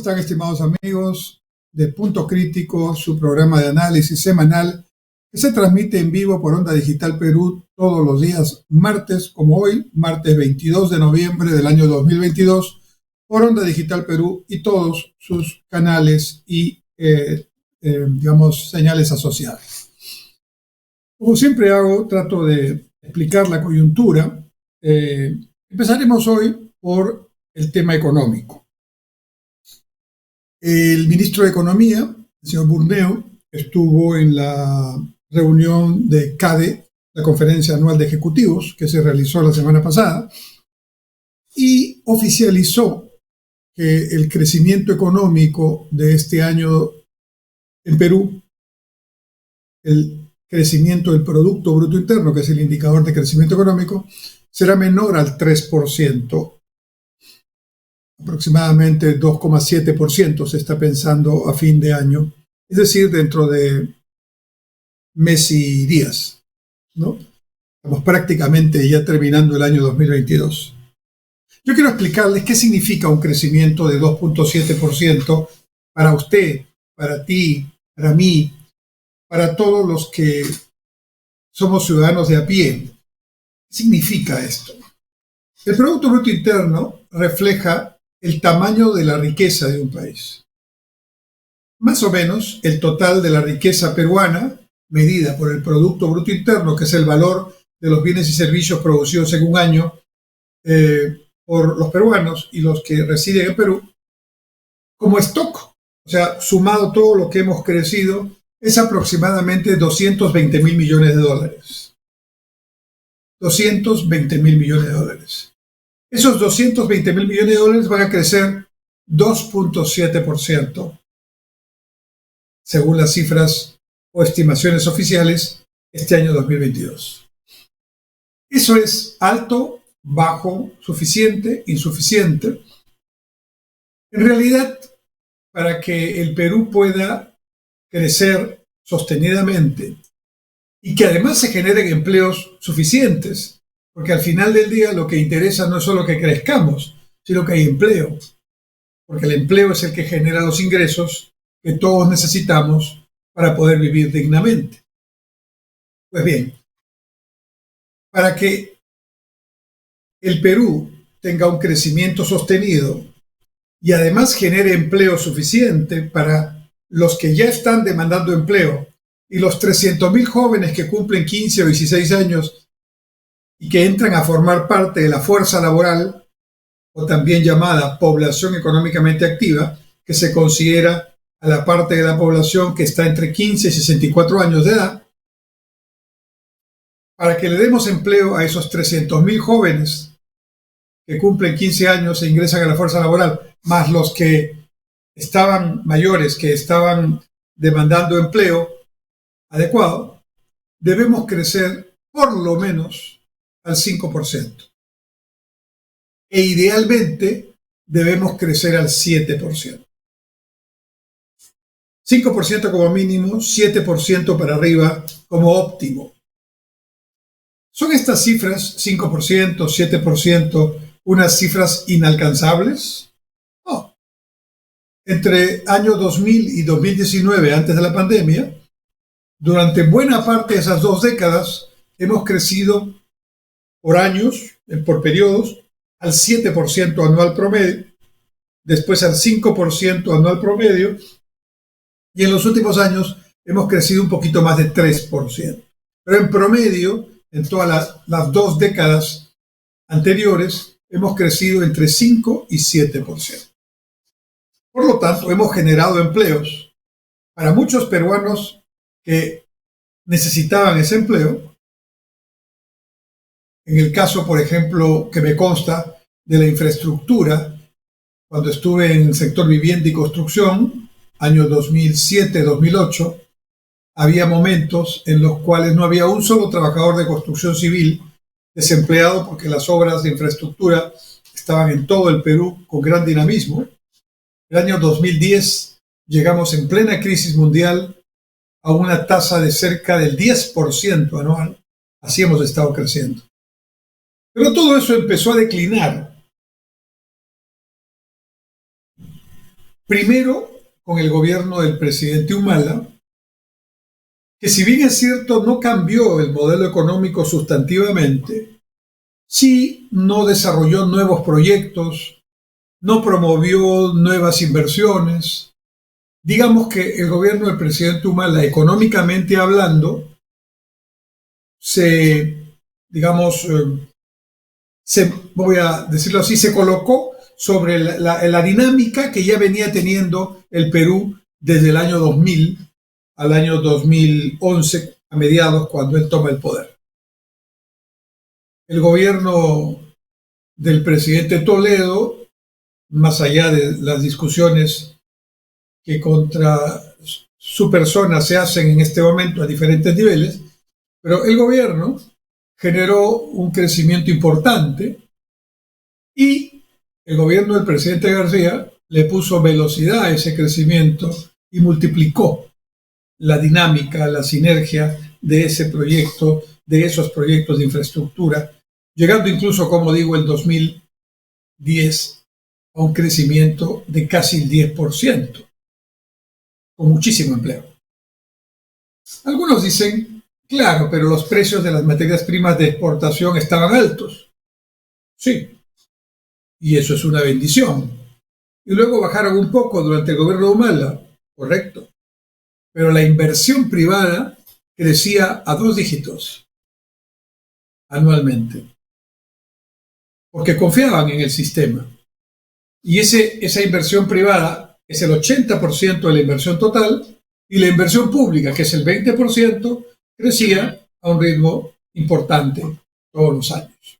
están, estimados amigos de Punto Crítico, su programa de análisis semanal que se transmite en vivo por Onda Digital Perú todos los días martes, como hoy, martes 22 de noviembre del año 2022, por Onda Digital Perú y todos sus canales y, señales asociadas. Como siempre hago, trato de explicar la coyuntura. Empezaremos hoy por el tema económico. El ministro de Economía, el señor Burneo, estuvo en la reunión de CADE, la Conferencia Anual de Ejecutivos, que se realizó la semana pasada, y oficializó que el crecimiento económico de este año en Perú, el crecimiento del Producto Bruto Interno, que es el indicador de crecimiento económico, será menor al 3%. Aproximadamente 2,7% se está pensando a fin de año, es decir, dentro de mes y días, ¿no? Estamos prácticamente ya terminando el año 2022. Yo quiero explicarles qué significa un crecimiento de 2,7% para usted, para ti, para mí, para todos los que somos ciudadanos de a pie. ¿Qué significa esto? El Producto Bruto Interno refleja el tamaño de la riqueza de un país. Más o menos el total de la riqueza peruana, medida por el Producto Bruto Interno, que es el valor de los bienes y servicios producidos en un año por los peruanos y los que residen en Perú, como stock, o sea, sumado todo lo que hemos crecido, es aproximadamente 220.000 millones de dólares. 220.000 millones de dólares. Esos 220.000 millones de dólares van a crecer 2,7%, según las cifras o estimaciones oficiales, este año 2022. Eso es alto, bajo, suficiente, insuficiente. En realidad, para que el Perú pueda crecer sostenidamente y que además se generen empleos suficientes, porque al final del día lo que interesa no es solo que crezcamos, sino que hay empleo, porque el empleo es el que genera los ingresos que todos necesitamos para poder vivir dignamente. Pues bien, para que el Perú tenga un crecimiento sostenido y además genere empleo suficiente para los que ya están demandando empleo y los 300.000 jóvenes que cumplen 15 o 16 años y que entran a formar parte de la fuerza laboral, o también llamada población económicamente activa, que se considera a la parte de la población que está entre 15 y 64 años de edad, para que le demos empleo a esos 300.000 jóvenes que cumplen 15 años e ingresan a la fuerza laboral, más los que estaban mayores, que estaban demandando empleo adecuado, debemos crecer por lo menos al 5%. E idealmente debemos crecer al 7%. 5% como mínimo, 7% para arriba como óptimo. ¿Son estas cifras, 5%, 7%, unas cifras inalcanzables? No. Entre año 2000 y 2019, antes de la pandemia, durante buena parte de esas 2 décadas, hemos crecido por años, por periodos, al 7% anual promedio, después al 5% anual promedio, y en los últimos años hemos crecido un poquito más de 3%. Pero en promedio, en todas las 2 décadas anteriores, hemos crecido entre 5 y 7%. Por lo tanto, hemos generado empleos para muchos peruanos que necesitaban ese empleo. En el caso, por ejemplo, que me consta de la infraestructura, cuando estuve en el sector vivienda y construcción, año 2007-2008, había momentos en los cuales no había un solo trabajador de construcción civil desempleado porque las obras de infraestructura estaban en todo el Perú con gran dinamismo. El año 2010 llegamos en plena crisis mundial a una tasa de cerca del 10% anual. Así hemos estado creciendo. Pero todo eso empezó a declinar Primero, con el gobierno del presidente Humala, que si bien es cierto no cambió el modelo económico sustantivamente, sí no desarrolló nuevos proyectos, no promovió nuevas inversiones. Digamos que el gobierno del presidente Humala, económicamente hablando, voy a decirlo así, se colocó sobre la dinámica que ya venía teniendo el Perú desde el año 2000 al año 2011, a mediados, cuando él toma el poder. El gobierno del presidente Toledo, más allá de las discusiones que contra su persona se hacen en este momento a diferentes niveles, pero el gobierno generó un crecimiento importante y el gobierno del presidente García le puso velocidad a ese crecimiento y multiplicó la dinámica, la sinergia de ese proyecto, de esos proyectos de infraestructura, llegando incluso, como digo, el 2010 a un crecimiento de casi el 10%, con muchísimo empleo. Algunos dicen, claro, pero los precios de las materias primas de exportación estaban altos. Sí, y eso es una bendición. Y luego bajaron un poco durante el gobierno de Humala, correcto. Pero la inversión privada crecía a 2 dígitos anualmente, porque confiaban en el sistema. Y esa inversión privada es el 80% de la inversión total, y la inversión pública, que es el 20%, crecía a un ritmo importante todos los años.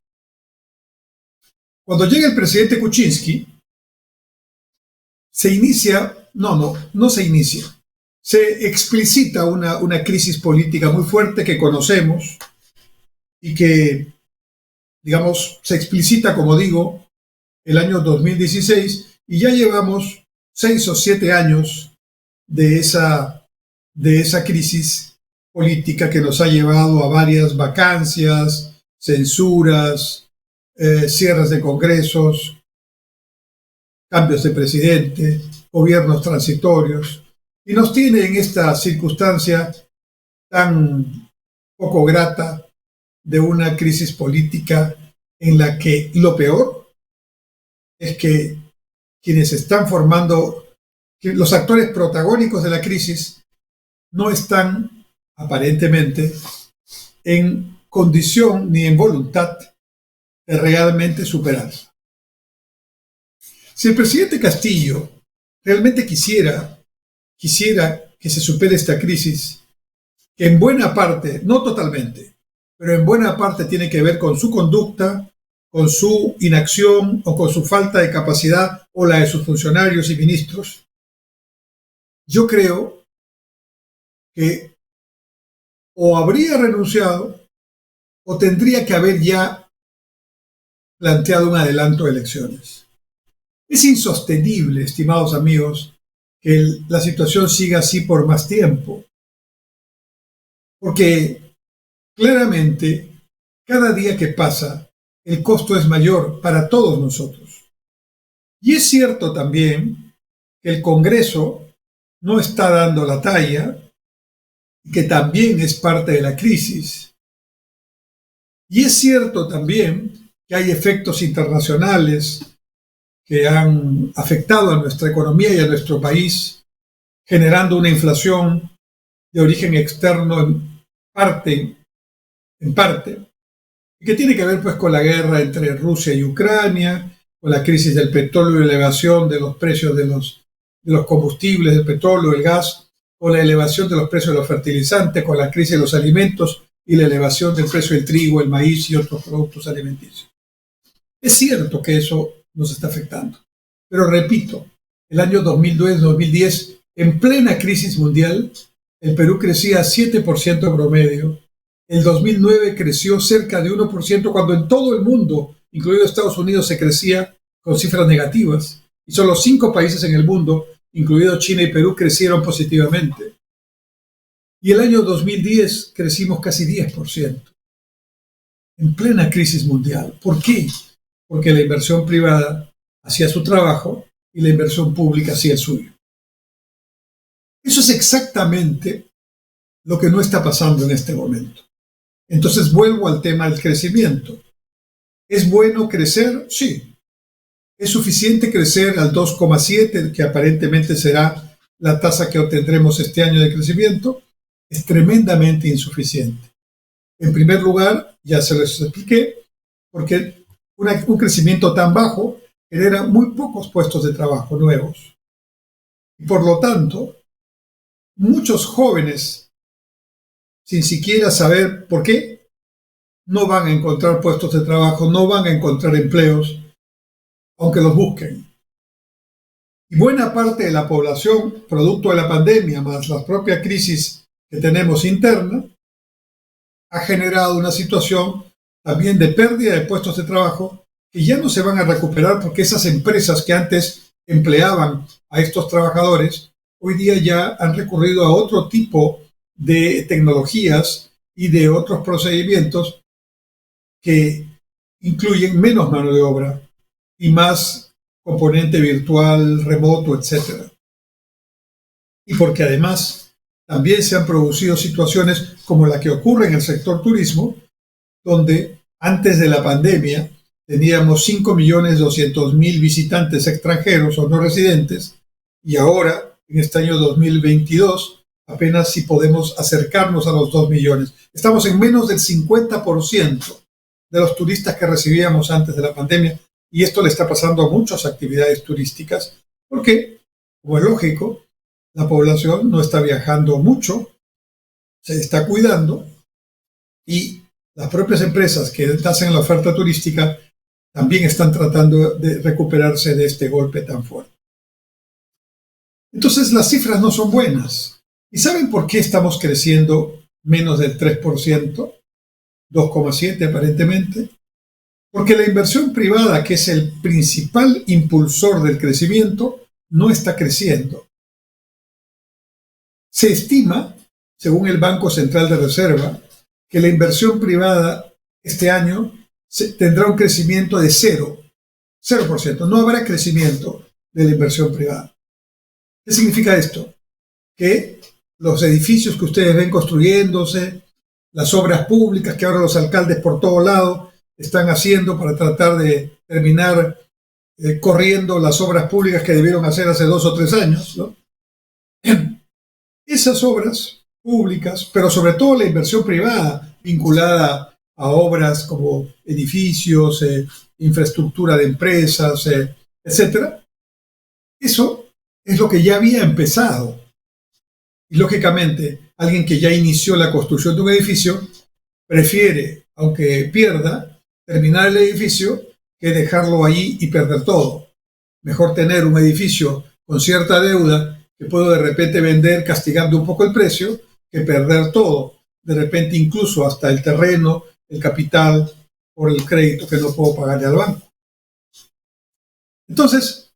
Cuando llega el presidente Kuczynski, se explicita una crisis política muy fuerte que conocemos y que, digamos, se explicita, como digo, el año 2016, y ya llevamos 6 o 7 años de esa crisis política que nos ha llevado a varias vacancias, censuras, cierres de congresos, cambios de presidente, gobiernos transitorios, y nos tiene en esta circunstancia tan poco grata de una crisis política en la que lo peor es que quienes están formando, los actores protagónicos de la crisis, no están aparentemente en condición ni en voluntad de realmente superarla. Si el presidente Castillo realmente quisiera que se supere esta crisis, que en buena parte, no totalmente, pero en buena parte tiene que ver con su conducta, con su inacción o con su falta de capacidad o la de sus funcionarios y ministros, yo creo que o habría renunciado o tendría que haber ya planteado un adelanto de elecciones. Es insostenible, estimados amigos, que la situación siga así por más tiempo, porque claramente cada día que pasa el costo es mayor para todos nosotros. Y es cierto también que el Congreso no está dando la talla y que también es parte de la crisis. Y es cierto también que hay efectos internacionales que han afectado a nuestra economía y a nuestro país, generando una inflación de origen externo en parte, y que tiene que ver pues con la guerra entre Rusia y Ucrania, con la crisis del petróleo y la elevación de los precios de los combustibles, del petróleo, el gas, con la elevación de los precios de los fertilizantes, con la crisis de los alimentos y la elevación del precio del trigo, el maíz y otros productos alimenticios. Es cierto que eso nos está afectando, pero repito, el año 2010, en plena crisis mundial, el Perú crecía a 7% promedio. El 2009 creció cerca de 1%, cuando en todo el mundo, incluido Estados Unidos, se crecía con cifras negativas. Y solo 5 países en el mundo, incluidos China y Perú, crecieron positivamente. Y el año 2010 crecimos casi 10%, en plena crisis mundial. ¿Por qué? Porque la inversión privada hacía su trabajo y la inversión pública sí el suyo. Eso es exactamente lo que no está pasando en este momento. Entonces vuelvo al tema del crecimiento. ¿Es bueno crecer? Sí. ¿Es suficiente crecer al 2,7, que aparentemente será la tasa que obtendremos este año de crecimiento? Es tremendamente insuficiente. En primer lugar, ya se les expliqué, porque un crecimiento tan bajo genera muy pocos puestos de trabajo nuevos. Y por lo tanto, muchos jóvenes, sin siquiera saber por qué, no van a encontrar puestos de trabajo, no van a encontrar empleos, aunque los busquen. Y buena parte de la población, producto de la pandemia, más la propia crisis que tenemos interna, ha generado una situación también de pérdida de puestos de trabajo que ya no se van a recuperar porque esas empresas que antes empleaban a estos trabajadores, hoy día ya han recurrido a otro tipo de tecnologías y de otros procedimientos que incluyen menos mano de obra y más componente virtual, remoto, etc. Y porque además también se han producido situaciones como la que ocurre en el sector turismo, donde antes de la pandemia teníamos 5.200.000 visitantes extranjeros o no residentes, y ahora, en este año 2022, apenas si podemos acercarnos a los 2 millones. Estamos en menos del 50% de los turistas que recibíamos antes de la pandemia, y esto le está pasando a muchas actividades turísticas, porque, como es lógico, la población no está viajando mucho, se está cuidando, y las propias empresas que hacen la oferta turística también están tratando de recuperarse de este golpe tan fuerte. Entonces las cifras no son buenas. ¿Y saben por qué estamos creciendo menos del 3%? 2,7 aparentemente. Porque la inversión privada, que es el principal impulsor del crecimiento, no está creciendo. Se estima, según el Banco Central de Reserva, que la inversión privada este año tendrá un crecimiento de 0%. No habrá crecimiento de la inversión privada. ¿Qué significa esto? Que los edificios que ustedes ven construyéndose, las obras públicas que ahora los alcaldes por todo lado están haciendo para tratar de terminar corriendo las obras públicas que debieron hacer hace 2 o 3 años, ¿no? Esas obras públicas, pero sobre todo la inversión privada vinculada a obras como edificios, infraestructura de empresas, etcétera, eso es lo que ya había empezado. Y lógicamente, alguien que ya inició la construcción de un edificio prefiere, aunque pierda, terminar el edificio que dejarlo ahí y perder todo. Mejor tener un edificio con cierta deuda que puedo de repente vender castigando un poco el precio, que perder todo, de repente incluso hasta el terreno, el capital, por el crédito que no puedo pagarle al banco. Entonces,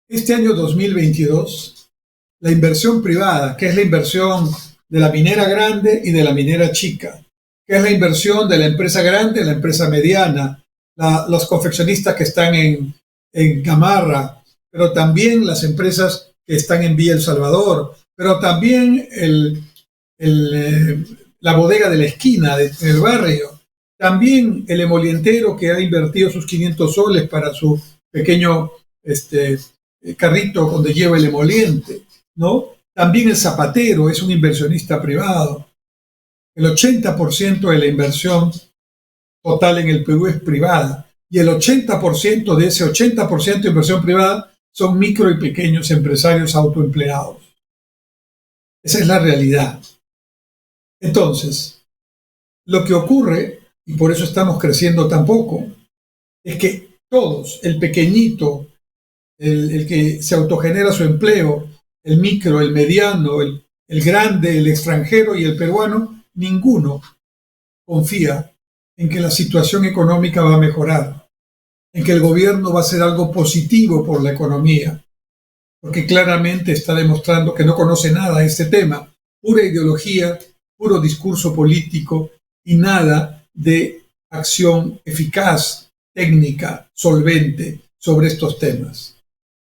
este año 2022, la inversión privada, que es la inversión de la minera grande y de la minera chica, que es la inversión de la empresa grande, la empresa mediana, los confeccionistas que están en Gamarra, pero también las empresas que están en Villa El Salvador, pero también la bodega de la esquina del barrio, también el emolientero que ha invertido sus 500 soles para su pequeño carrito donde lleva el emoliente, ¿no? También el zapatero es un inversionista privado. El 80% de la inversión total en el Perú es privada, y el 80% de ese 80% de inversión privada son micro y pequeños empresarios autoempleados. Esa es la realidad. Entonces, lo que ocurre, y por eso estamos creciendo tan poco, es que todos, el pequeñito, el que se autogenera su empleo, el micro, el mediano, el grande, el extranjero y el peruano, ninguno confía en que la situación económica va a mejorar, en que el gobierno va a hacer algo positivo por la economía, porque claramente está demostrando que no conoce nada de este tema, pura ideología, puro discurso político y nada de acción eficaz, técnica, solvente sobre estos temas.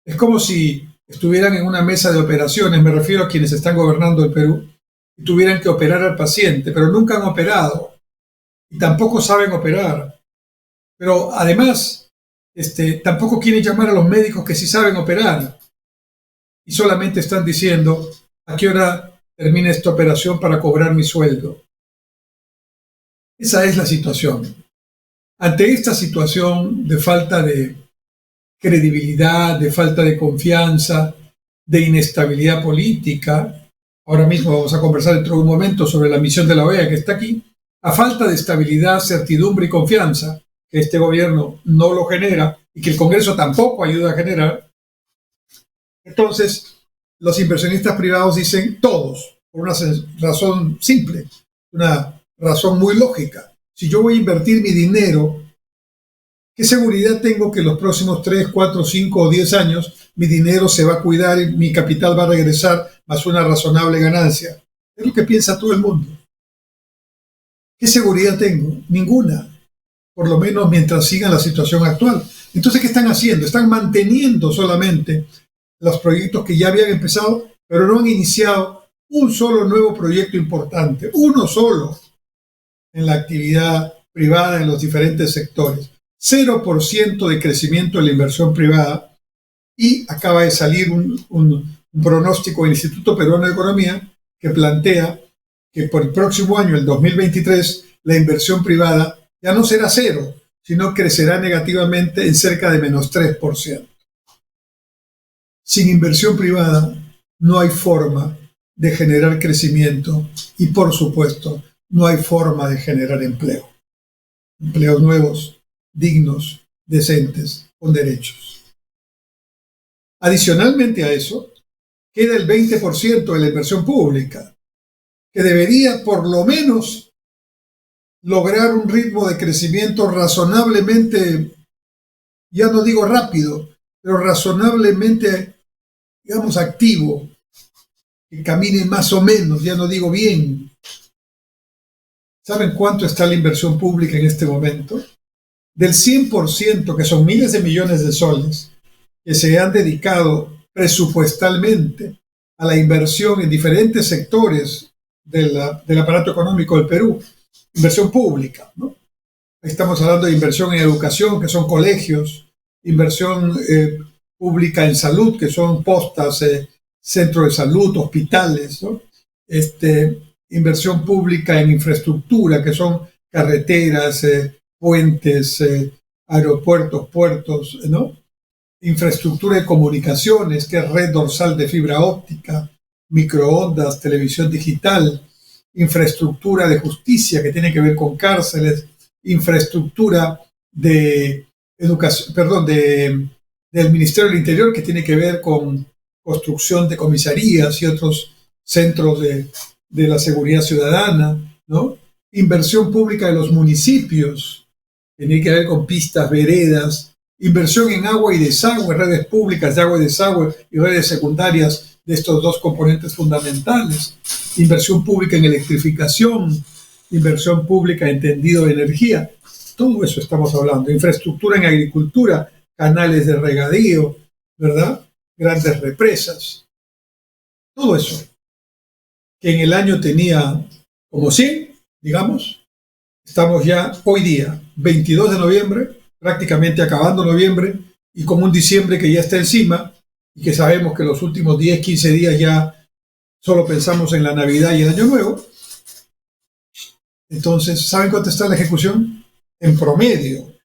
Es como si estuvieran en una mesa de operaciones, me refiero a quienes están gobernando el Perú, y tuvieran que operar al paciente, pero nunca han operado y tampoco saben operar. Pero además, tampoco quieren llamar a los médicos que sí saben operar y solamente están diciendo a qué hora termina esta operación para cobrar mi sueldo. Esa es la situación. Ante esta situación de falta de credibilidad, de falta de confianza, de inestabilidad política, ahora mismo vamos a conversar dentro de un momento sobre la misión de la OEA que está aquí, a falta de estabilidad, certidumbre y confianza, que este gobierno no lo genera y que el Congreso tampoco ayuda a generar, entonces los inversionistas privados dicen todos, por una razón simple, una razón muy lógica. Si yo voy a invertir mi dinero, ¿qué seguridad tengo que los próximos 3, 4, 5 o 10 años mi dinero se va a cuidar y mi capital va a regresar más una razonable ganancia? Es lo que piensa todo el mundo. ¿Qué seguridad tengo? Ninguna. Por lo menos mientras sigan la situación actual. Entonces, ¿qué están haciendo? Están manteniendo solamente los proyectos que ya habían empezado, pero no han iniciado un solo nuevo proyecto importante, uno solo en la actividad privada en los diferentes sectores. 0% de crecimiento de la inversión privada y acaba de salir un pronóstico del Instituto Peruano de Economía que plantea que por el próximo año, el 2023, la inversión privada ya no será cero, sino crecerá negativamente en cerca de menos 3%. Sin inversión privada no hay forma de generar crecimiento y, por supuesto, no hay forma de generar empleo. Empleos nuevos, dignos, decentes, con derechos. Adicionalmente a eso, queda el 20% de la inversión pública, que debería por lo menos lograr un ritmo de crecimiento razonablemente, ya no digo rápido, pero razonablemente, digamos, activo, que camine más o menos, ya no digo bien. ¿Saben cuánto está la inversión pública en este momento? Del 100%, que son miles de millones de soles, que se han dedicado presupuestalmente a la inversión en diferentes sectores del aparato económico del Perú, inversión pública, ¿no? Estamos hablando de inversión en educación, que son colegios, inversión pública en salud, que son postas, centros de salud, hospitales, ¿no? Inversión pública en infraestructura, que son carreteras, puentes, aeropuertos, puertos, ¿no? Infraestructura de comunicaciones, que es red dorsal de fibra óptica, microondas, televisión digital, infraestructura de justicia, que tiene que ver con cárceles, infraestructura de educación, perdón, del Ministerio del Interior, que tiene que ver con construcción de comisarías y otros centros de la seguridad ciudadana, ¿no? Inversión pública de los municipios, que tiene que ver con pistas, veredas, inversión en agua y desagüe, redes públicas de agua y desagüe y redes secundarias de estos dos componentes fundamentales, inversión pública en electrificación, inversión pública en tendido de energía, todo eso estamos hablando, infraestructura en agricultura, canales de regadío, ¿verdad? Grandes represas, todo eso, que en el año tenía como 100, digamos, estamos ya hoy día, 22 de noviembre, prácticamente acabando noviembre, y con un diciembre que ya está encima, y que sabemos que los últimos 10, 15 días ya solo pensamos en la Navidad y el Año Nuevo. Entonces, ¿saben cuánto está la ejecución? En promedio,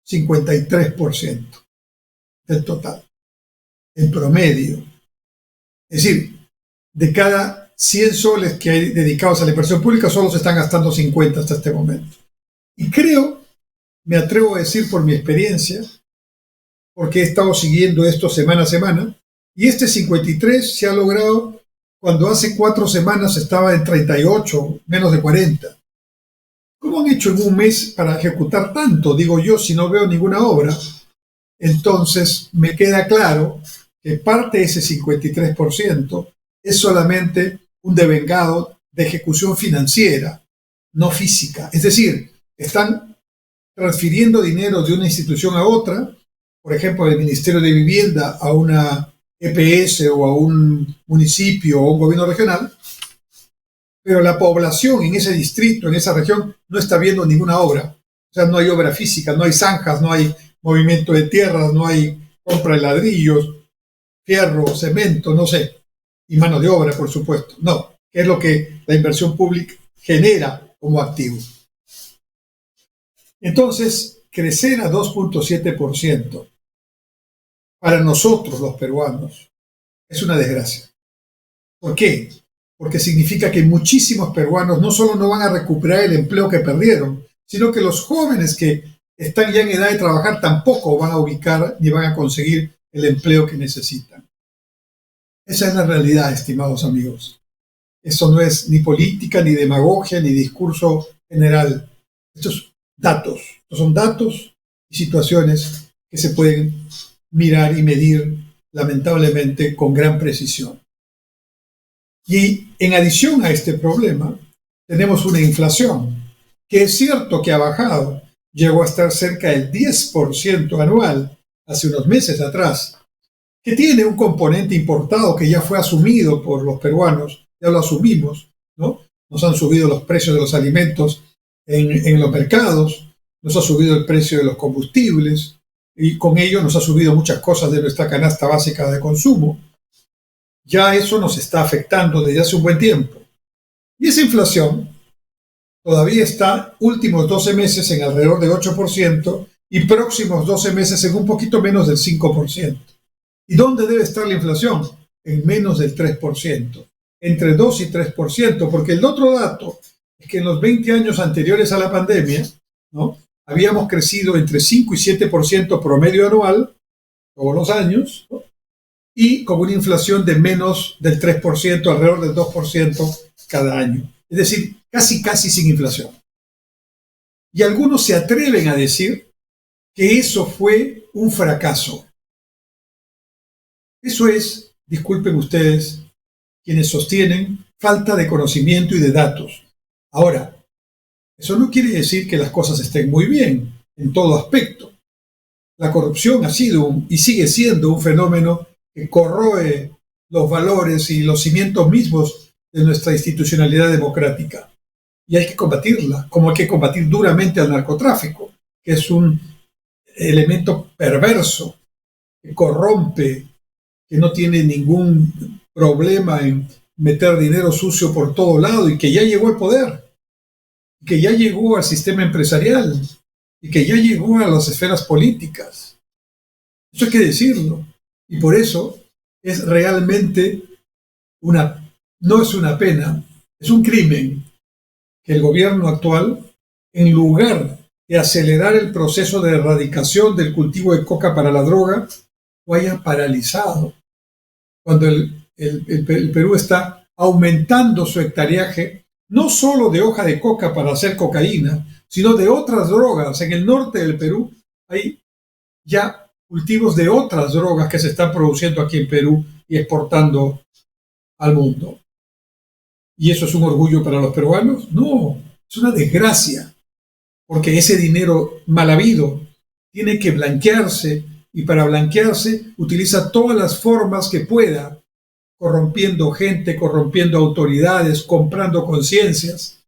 53% del total. En promedio. Es decir, de cada 100 soles que hay dedicados a la inversión pública, solo se están gastando 50 hasta este momento. Y creo, me atrevo a decir por mi experiencia, porque he estado siguiendo esto semana a semana, y este 53 se ha logrado cuando hace 4 semanas estaba en 38, menos de 40. ¿Cómo han hecho en un mes para ejecutar tanto? Digo yo, si no veo ninguna obra. Entonces me queda claro que parte de ese 53% es solamente un devengado de ejecución financiera, no física. Es decir, están transfiriendo dinero de una institución a otra por ejemplo, del Ministerio de Vivienda a una EPS o a un municipio o un gobierno regional, pero la población en ese distrito, en esa región, no está viendo ninguna obra. O sea, no hay obra física, no hay zanjas, no hay movimiento de tierras, no hay compra de ladrillos, fierro, cemento, no sé, y mano de obra, por supuesto. No, que es lo que la inversión pública genera como activo. Entonces, crecer a 2.7% para nosotros los peruanos es una desgracia. ¿Por qué? Porque significa que muchísimos peruanos no solo no van a recuperar el empleo que perdieron, sino que los jóvenes que están ya en edad de trabajar tampoco van a ubicar ni van a conseguir el empleo que necesitan. Esa es la realidad, estimados amigos. Eso no es ni política, ni demagogia, ni discurso general. Estos son datos y situaciones que se pueden mirar y medir, lamentablemente, con gran precisión. Y en adición a este problema, tenemos una inflación, que es cierto que ha bajado, llegó a estar cerca del 10% anual hace unos meses atrás, que tiene un componente importado que ya fue asumido por los peruanos, ya lo asumimos, ¿no? Nos han subido los precios de los alimentos en los mercados, nos ha subido el precio de los combustibles y con ello nos ha subido muchas cosas de nuestra canasta básica de consumo. Ya eso nos está afectando desde hace un buen tiempo. Y esa inflación todavía está últimos 12 meses en alrededor del 8% y próximos 12 meses en un poquito menos del 5%. ¿Y dónde debe estar la inflación? En menos del 3%, entre 2 y 3%, porque el otro dato es que en los 20 años anteriores a la pandemia, ¿no?, habíamos crecido entre 5 y 7% promedio anual, todos los años, ¿no?, y con una inflación de menos del 3%, alrededor del 2% cada año. Es decir, casi sin inflación. Y algunos se atreven a decir que eso fue un fracaso. Eso es, disculpen ustedes, quienes sostienen falta de conocimiento y de datos. Ahora, eso no quiere decir que las cosas estén muy bien en todo aspecto. La corrupción ha sido y sigue siendo un fenómeno que corroe los valores y los cimientos mismos de nuestra institucionalidad democrática. Y hay que combatirla, como hay que combatir duramente al narcotráfico, que es un elemento perverso, que corrompe, que no tiene ningún problema en meter dinero sucio por todo lado y que ya llegó al poder, que ya llegó al sistema empresarial y que ya llegó a las esferas políticas. Eso hay que decirlo. Y por eso es realmente no es una pena, es un crimen que el gobierno actual, en lugar de acelerar el proceso de erradicación del cultivo de coca para la droga, lo haya paralizado. Cuando el Perú está aumentando su hectareaje, no solo de hoja de coca para hacer cocaína, sino de otras drogas. En el norte del Perú hay ya cultivos de otras drogas que se están produciendo aquí en Perú y exportando al mundo. ¿Y eso es un orgullo para los peruanos? No, es una desgracia, porque ese dinero mal habido tiene que blanquearse y para blanquearse utiliza todas las formas que pueda, corrompiendo gente, corrompiendo autoridades, comprando conciencias.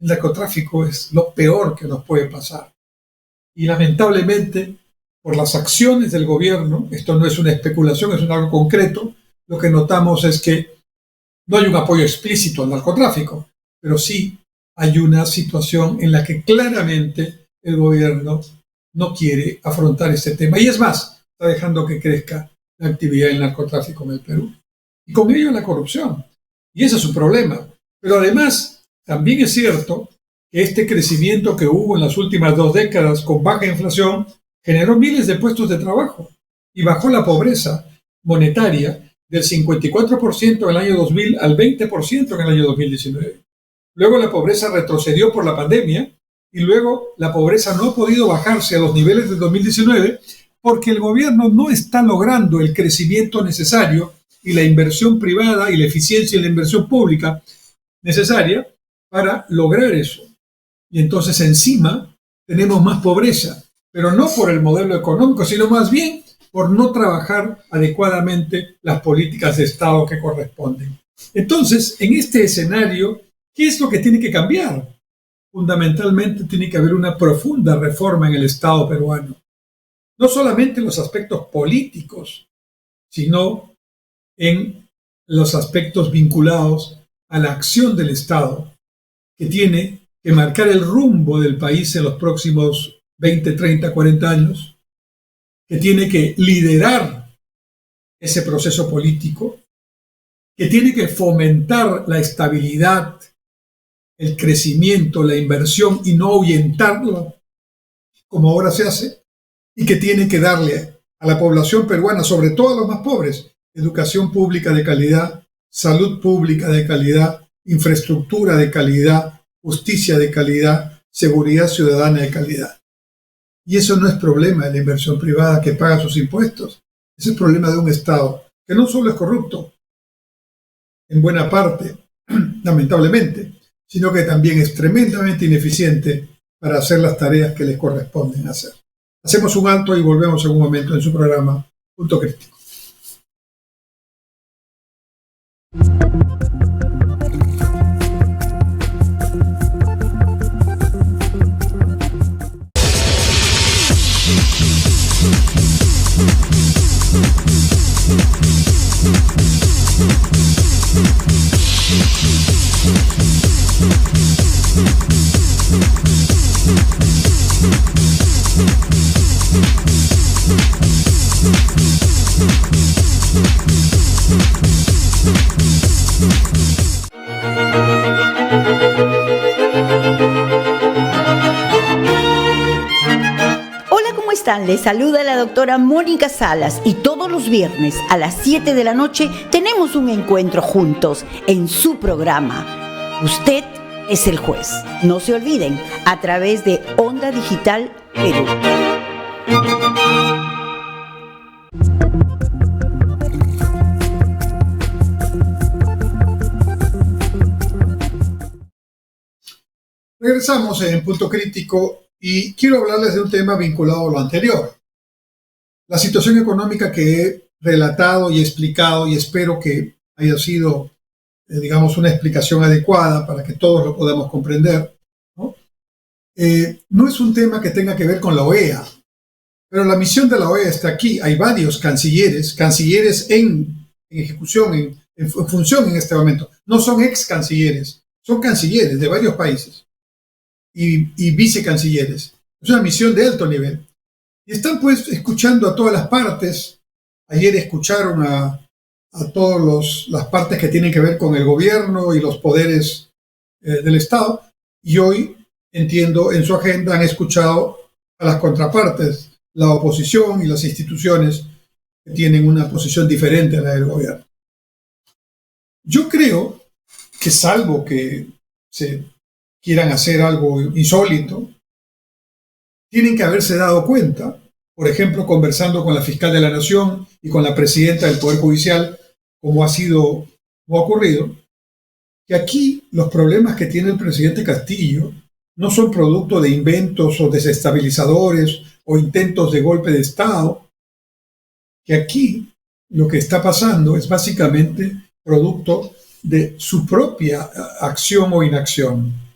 El narcotráfico es lo peor que nos puede pasar. Y lamentablemente, por las acciones del gobierno, esto no es una especulación, es algo concreto, lo que notamos es que no hay un apoyo explícito al narcotráfico, pero sí hay una situación en la que claramente el gobierno no quiere afrontar este tema. Y es más, está dejando que crezca la actividad del narcotráfico en el Perú. Y con ello la corrupción. Y ese es su problema. Pero además, también es cierto que este crecimiento que hubo en las últimas 2 décadas con baja inflación generó miles de puestos de trabajo y bajó la pobreza monetaria del 54% en el año 2000 al 20% en el año 2019. Luego la pobreza retrocedió por la pandemia y luego la pobreza no ha podido bajarse a los niveles del 2019 porque el gobierno no está logrando el crecimiento necesario y la inversión privada y la eficiencia en la inversión pública necesaria para lograr eso. Y entonces encima tenemos más pobreza, pero no por el modelo económico, sino más bien por no trabajar adecuadamente las políticas de Estado que corresponden. Entonces, en este escenario, ¿qué es lo que tiene que cambiar? Fundamentalmente tiene que haber una profunda reforma en el Estado peruano. No solamente en los aspectos políticos, sino en los aspectos vinculados a la acción del Estado, que tiene que marcar el rumbo del país en los próximos 20, 30, 40 años, que tiene que liderar ese proceso político, que tiene que fomentar la estabilidad, el crecimiento, la inversión y no ahuyentarlo, como ahora se hace, y que tiene que darle a la población peruana, sobre todo a los más pobres, educación pública de calidad, salud pública de calidad, infraestructura de calidad, justicia de calidad, seguridad ciudadana de calidad. Y eso no es problema de la inversión privada que paga sus impuestos. Ese es el problema de un Estado que no solo es corrupto, en buena parte, lamentablemente, sino que también es tremendamente ineficiente para hacer las tareas que les corresponden hacer. Hacemos un alto y volvemos en un momento en su programa Punto Crítico. Les saluda la doctora Mónica Salas y todos los viernes a las 7 de la noche tenemos un encuentro juntos en su programa. Usted es el juez. No se olviden, a través de Onda Digital Perú. Regresamos en Punto Crítico y quiero hablarles de un tema vinculado a lo anterior. La situación económica que he relatado y explicado, y espero que haya sido, digamos, una explicación adecuada para que todos lo podamos comprender, ¿no? No es un tema que tenga que ver con la OEA, pero la misión de la OEA está aquí. Hay varios cancilleres en ejecución, en función en este momento. No son ex cancilleres, son cancilleres de varios países. Y vicecancilleres. Es una misión de alto nivel. Y están pues escuchando a todas las partes. Ayer escucharon a todas las partes que tienen que ver con el gobierno y los poderes del Estado. Y hoy, entiendo, en su agenda han escuchado a las contrapartes, la oposición y las instituciones que tienen una posición diferente a la del gobierno. Yo creo que, salvo que se quieran hacer algo insólito, tienen que haberse dado cuenta, por ejemplo, conversando con la fiscal de la Nación y con la presidenta del Poder Judicial, como ha ocurrido, que aquí los problemas que tiene el presidente Castillo no son producto de inventos o desestabilizadores o intentos de golpe de Estado, que aquí lo que está pasando es básicamente producto de su propia acción o inacción.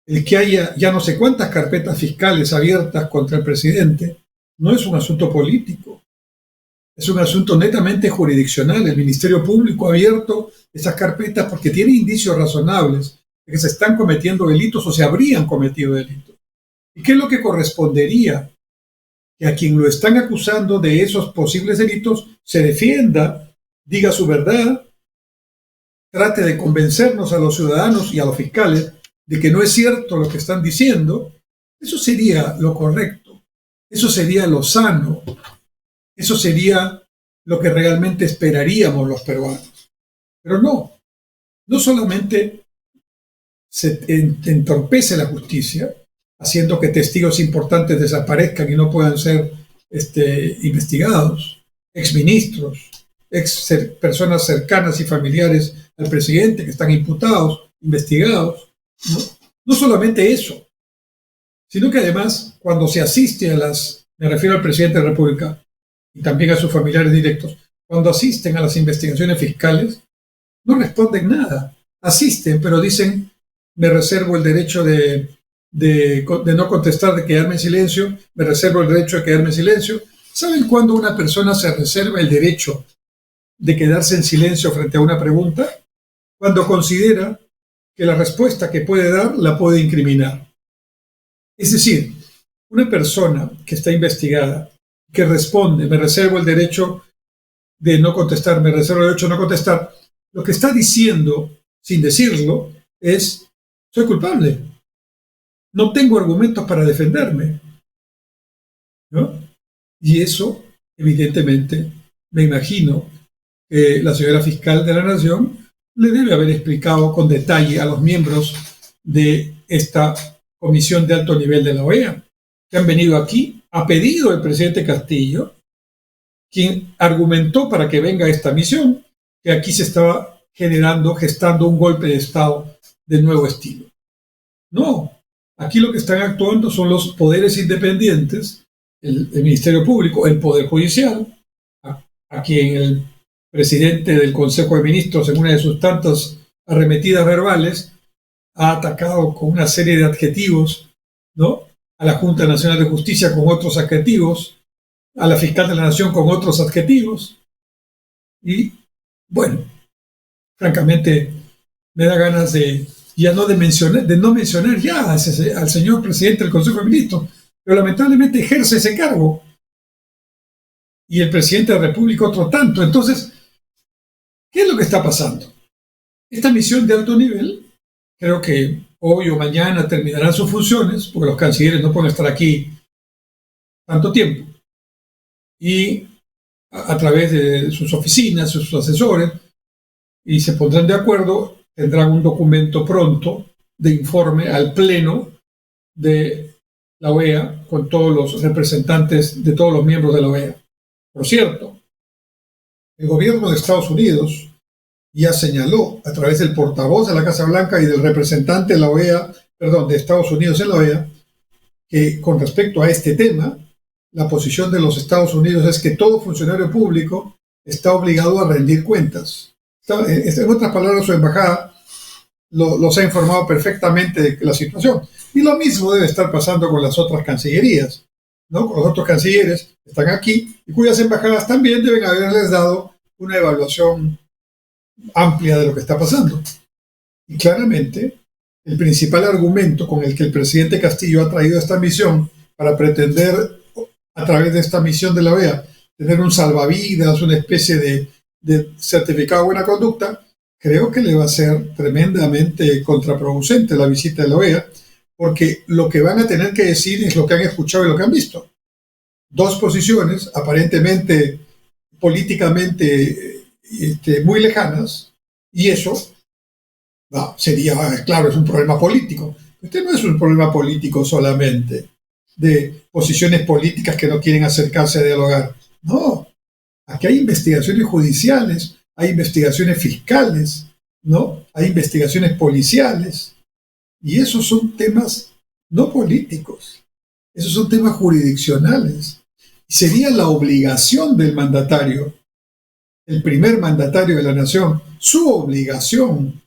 El que haya ya no sé cuántas carpetas fiscales abiertas contra el presidente no es un asunto político, es un asunto netamente jurisdiccional. El Ministerio Público ha abierto esas carpetas porque tiene indicios razonables de que se están cometiendo delitos o se habrían cometido delitos. ¿Y qué es lo que correspondería? Que a quien lo están acusando de esos posibles delitos se defienda, diga su verdad, trate de convencernos a los ciudadanos y a los fiscales de que no es cierto lo que están diciendo. Eso sería lo correcto, eso sería lo sano, eso sería lo que realmente esperaríamos los peruanos. Pero no solamente se entorpece la justicia, haciendo que testigos importantes desaparezcan y no puedan ser investigados, exministros, personas cercanas y familiares al presidente que están imputados, investigados. No solamente eso, sino que además, cuando se asiste me refiero al presidente de la República y también a sus familiares directos, cuando asisten a las investigaciones fiscales, no responden nada. Asisten, pero dicen, me reservo el derecho de no contestar, de quedarme en silencio, me reservo el derecho de quedarme en silencio. ¿Saben cuándo una persona se reserva el derecho de quedarse en silencio frente a una pregunta? Cuando considera que la respuesta que puede dar la puede incriminar. Es decir, una persona que está investigada, que responde, me reservo el derecho de no contestar, me reservo el derecho de no contestar, lo que está diciendo, sin decirlo, es, soy culpable. No tengo argumentos para defenderme, ¿no? Y eso, evidentemente, me imagino que la señora fiscal de la Nación le debe haber explicado con detalle a los miembros de esta comisión de alto nivel de la OEA, que han venido aquí a pedido del presidente Castillo, quien argumentó para que venga esta misión, que aquí se estaba gestando un golpe de Estado de nuevo estilo. No, aquí lo que están actuando son los poderes independientes, el Ministerio Público, el Poder Judicial, a quien el presidente del Consejo de Ministros, en una de sus tantas arremetidas verbales, ha atacado con una serie de adjetivos, ¿no? A la Junta Nacional de Justicia con otros adjetivos, a la fiscal de la Nación con otros adjetivos. Y, bueno, francamente, me da ganas de no mencionar ya al señor presidente del Consejo de Ministros, pero lamentablemente ejerce ese cargo. Y el presidente de la República otro tanto. Entonces, ¿qué es lo que está pasando? Esta misión de alto nivel, creo que hoy o mañana terminarán sus funciones, porque los cancilleres no pueden estar aquí tanto tiempo. Y a través de sus oficinas, sus asesores, y se pondrán de acuerdo, tendrán un documento pronto de informe al Pleno de la OEA con todos los representantes de todos los miembros de la OEA. Por cierto, el gobierno de Estados Unidos ya señaló a través del portavoz de la Casa Blanca y del representante de la OEA, de Estados Unidos en la OEA, que con respecto a este tema, la posición de los Estados Unidos es que todo funcionario público está obligado a rendir cuentas. En otras palabras, su embajada los ha informado perfectamente de la situación. Y lo mismo debe estar pasando con las otras cancillerías, ¿no? Con los otros cancilleres que están aquí y cuyas embajadas también deben haberles dado una evaluación amplia de lo que está pasando. Y claramente, el principal argumento con el que el presidente Castillo ha traído esta misión para pretender, a través de esta misión de la OEA, tener un salvavidas, una especie de certificado de buena conducta, creo que le va a ser tremendamente contraproducente la visita de la OEA, porque lo que van a tener que decir es lo que han escuchado y lo que han visto. Dos posiciones aparentemente políticamente muy lejanas, y eso sería, claro, es un problema político. Este no es un problema político solamente, de posiciones políticas que no quieren acercarse a dialogar. No, aquí hay investigaciones judiciales, hay investigaciones fiscales, ¿no? Hay investigaciones policiales, y esos son temas no políticos, esos son temas jurisdiccionales. Y sería la obligación del mandatario, el primer mandatario de la nación, su obligación,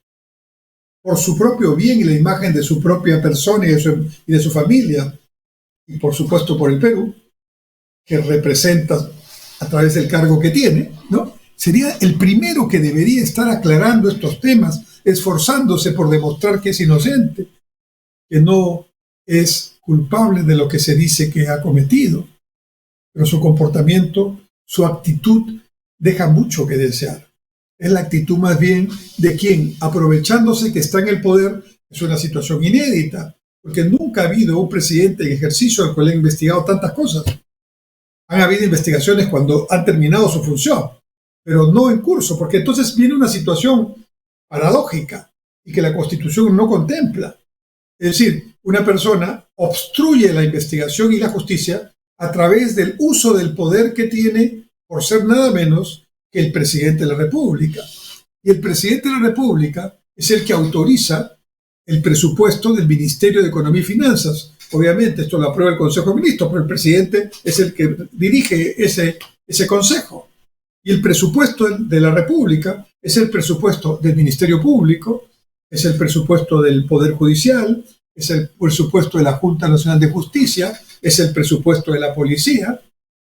por su propio bien y la imagen de su propia persona y de su familia, y por supuesto por el Perú, que representa a través del cargo que tiene, ¿no? Sería el primero que debería estar aclarando estos temas, esforzándose por demostrar que es inocente, que no es culpable de lo que se dice que ha cometido. Pero su comportamiento, su actitud, deja mucho que desear. Es la actitud más bien de quien, aprovechándose que está en el poder, es una situación inédita, porque nunca ha habido un presidente en ejercicio al cual ha investigado tantas cosas. Han habido investigaciones cuando han terminado su función, pero no en curso, porque entonces viene una situación paradójica y que la Constitución no contempla. Es decir, una persona obstruye la investigación y la justicia a través del uso del poder que tiene por ser nada menos que el presidente de la República. Y el presidente de la República es el que autoriza el presupuesto del Ministerio de Economía y Finanzas. Obviamente esto lo aprueba el Consejo de Ministros, pero el presidente es el que dirige ese consejo. Y el presupuesto de la República es el presupuesto del Ministerio Público, es el presupuesto del Poder Judicial, es el presupuesto de la Junta Nacional de Justicia, es el presupuesto de la Policía.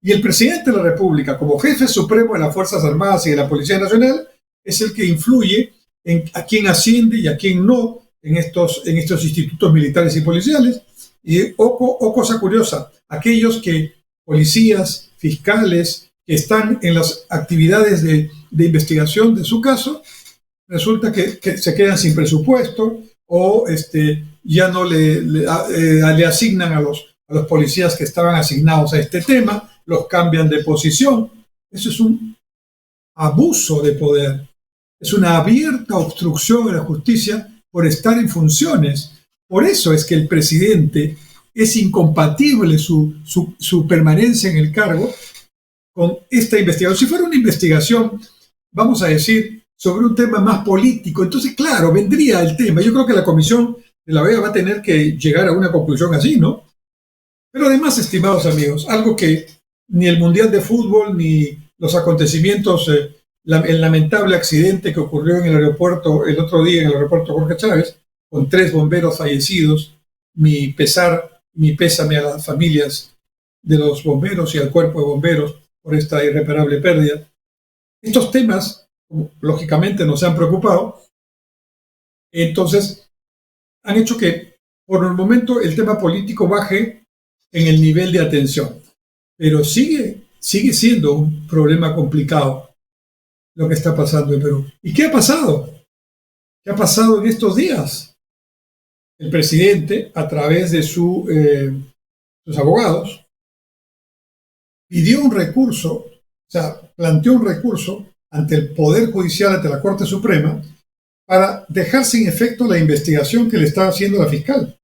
Y el presidente de la República, como jefe supremo de las Fuerzas Armadas y de la Policía Nacional, es el que influye en a quién asciende y a quién no en estos institutos militares y policiales. Y, cosa curiosa, aquellos policías, fiscales, que están en las actividades de investigación de su caso, resulta que se quedan sin presupuesto o ya no le asignan a los policías que estaban asignados a este tema, los cambian de posición. Eso es un abuso de poder, es una abierta obstrucción a la justicia por estar en funciones. Por eso es que el presidente es incompatible su permanencia en el cargo con esta investigación. Si fuera una investigación, vamos a decir, sobre un tema más político, entonces, claro, vendría el tema. Yo creo que la comisión de la OEA va a tener que llegar a una conclusión así, ¿no? Pero además, estimados amigos, algo que ni el Mundial de Fútbol ni los acontecimientos, el lamentable accidente que ocurrió en el aeropuerto el otro día, en el aeropuerto Jorge Chávez, con 3 bomberos fallecidos, mi pésame a las familias de los bomberos y al cuerpo de bomberos por esta irreparable pérdida. Estos temas, lógicamente, nos han preocupado. Entonces, han hecho que, por el momento, el tema político baje en el nivel de atención. Pero sigue siendo un problema complicado lo que está pasando en Perú. ¿Y qué ha pasado? ¿Qué ha pasado en estos días? El presidente, a través de sus abogados, pidió un recurso, o sea, planteó un recurso ante el Poder Judicial, ante la Corte Suprema, para dejar sin efecto la investigación que le estaba haciendo la fiscal.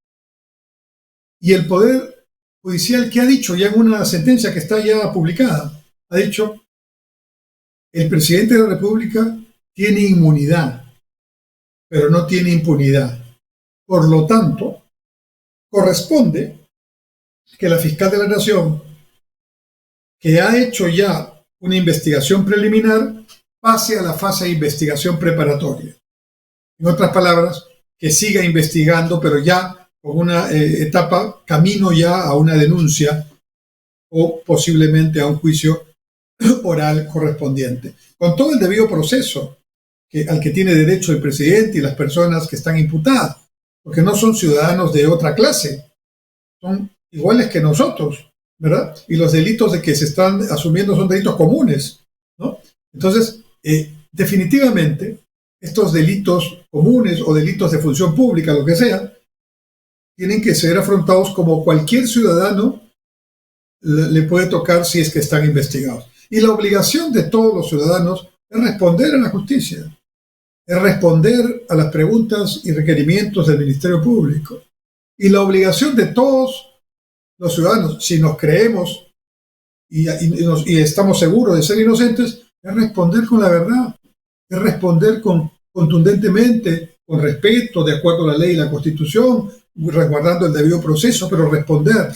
Y el Poder Judicial, ¿qué ha dicho? Ya en una sentencia que está ya publicada, ha dicho: el presidente de la República tiene inmunidad, pero no tiene impunidad. Por lo tanto, corresponde que la fiscal de la Nación, que ha hecho ya una investigación preliminar, pase a la fase de investigación preparatoria. En otras palabras, que siga investigando, pero ya con una etapa, camino ya a una denuncia o posiblemente a un juicio oral correspondiente, con todo el debido proceso al que tiene derecho el presidente y las personas que están imputadas, porque no son ciudadanos de otra clase, son iguales que nosotros, ¿verdad? Y los delitos de que se están asumiendo son delitos comunes, ¿no? Entonces, definitivamente, estos delitos comunes o delitos de función pública, lo que sea, tienen que ser afrontados como cualquier ciudadano le puede tocar si es que están investigados. Y la obligación de todos los ciudadanos es responder a la justicia, es responder a las preguntas y requerimientos del Ministerio Público. Y la obligación de todos los ciudadanos, si nos creemos y estamos seguros de ser inocentes, es responder con la verdad, es responder contundentemente, con respeto, de acuerdo a la ley y la Constitución, resguardando el debido proceso, pero responder,